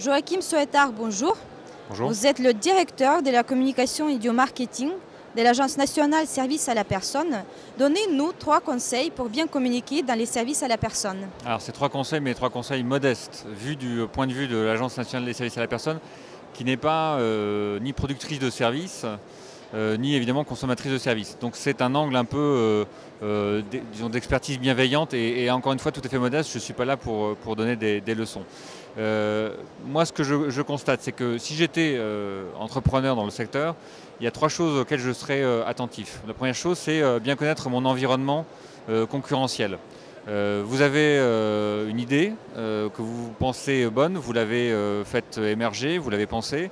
Joachim Soetard, bonjour. Bonjour. Vous êtes le directeur de la communication et du marketing de l'Agence nationale service à la personne. Donnez-nous 3 conseils pour bien communiquer dans les services à la personne. Alors c'est 3 conseils, mais 3 conseils modestes, vus du point de vue de l'Agence nationale des services à la personne, qui n'est pas ni productrice de services, ni évidemment consommatrice de services. Donc c'est un angle un peu disons, d'expertise bienveillante et encore une fois tout à fait modeste. Je ne suis pas là pour donner des leçons. Moi ce que je constate, c'est que si j'étais entrepreneur dans le secteur, il y a 3 choses auxquelles je serais attentif. La première chose, c'est bien connaître mon environnement concurrentiel. Vous avez une idée que vous pensez bonne, vous l'avez faite émerger, vous l'avez pensée.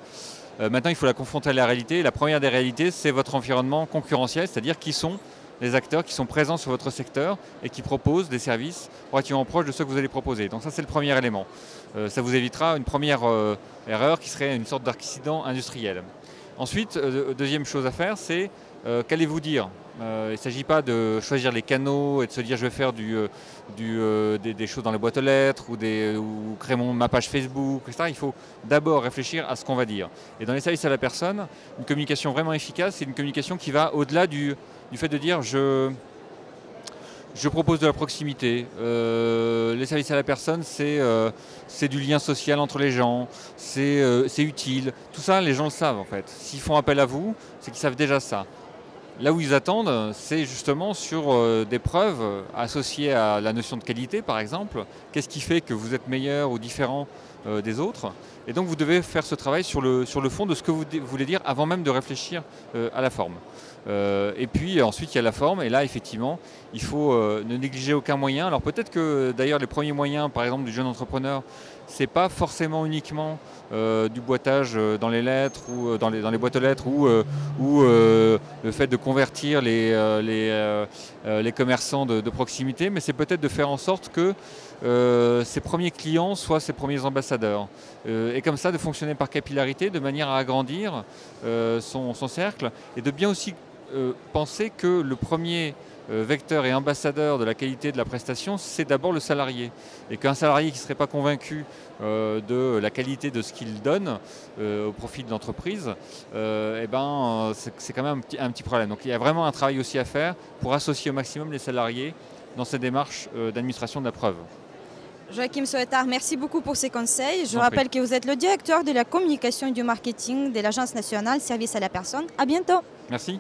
Maintenant, il faut la confronter à la réalité. La première des réalités, c'est votre environnement concurrentiel, c'est-à-dire qui sont les acteurs qui sont présents sur votre secteur et qui proposent des services relativement proches de ceux que vous allez proposer. Donc ça, c'est le premier élément. Ça vous évitera une première erreur qui serait une sorte d'accident industriel. Ensuite, deuxième chose à faire, c'est qu'allez-vous dire ? Il ne s'agit pas de choisir les canaux et de se dire je vais faire des choses dans les boîtes aux lettres ou créer ma page Facebook, etc. Il faut d'abord réfléchir à ce qu'on va dire. Et dans les services à la personne, une communication vraiment efficace, c'est une communication qui va au-delà du fait de dire je propose de la proximité. Les services à la personne, c'est du lien social entre les gens, c'est utile. Tout ça, les gens le savent en fait. S'ils font appel à vous, c'est qu'ils savent déjà ça. Là où ils attendent, c'est justement sur des preuves associées à la notion de qualité, par exemple. Qu'est-ce qui fait que vous êtes meilleur ou différent des autres? Et donc vous devez faire ce travail sur le fond de ce que vous voulez dire avant même de réfléchir à la forme. Et puis ensuite il y a la forme, et là effectivement il faut ne négliger aucun moyen. Alors peut-être que d'ailleurs les premiers moyens par exemple du jeune entrepreneur, c'est pas forcément uniquement du boitage dans les lettres ou dans les boîtes aux lettres ou le fait de convertir les commerçants de proximité, mais c'est peut-être de faire en sorte que ses premiers clients soient ses premiers ambassadeurs. Et comme ça de fonctionner par capillarité de manière à agrandir son cercle et de bien aussi penser que le premier vecteur et ambassadeur de la qualité de la prestation, c'est d'abord le salarié. Et qu'un salarié qui ne serait pas convaincu de la qualité de ce qu'il donne au profit de l'entreprise, c'est quand même un petit problème. Donc il y a vraiment un travail aussi à faire pour associer au maximum les salariés dans cette démarche d'administration de la preuve. Joachim Soetard, merci beaucoup pour ces conseils. Je rappelle que vous êtes le directeur de la communication et du marketing de l'Agence nationale service à la personne. À bientôt. Merci.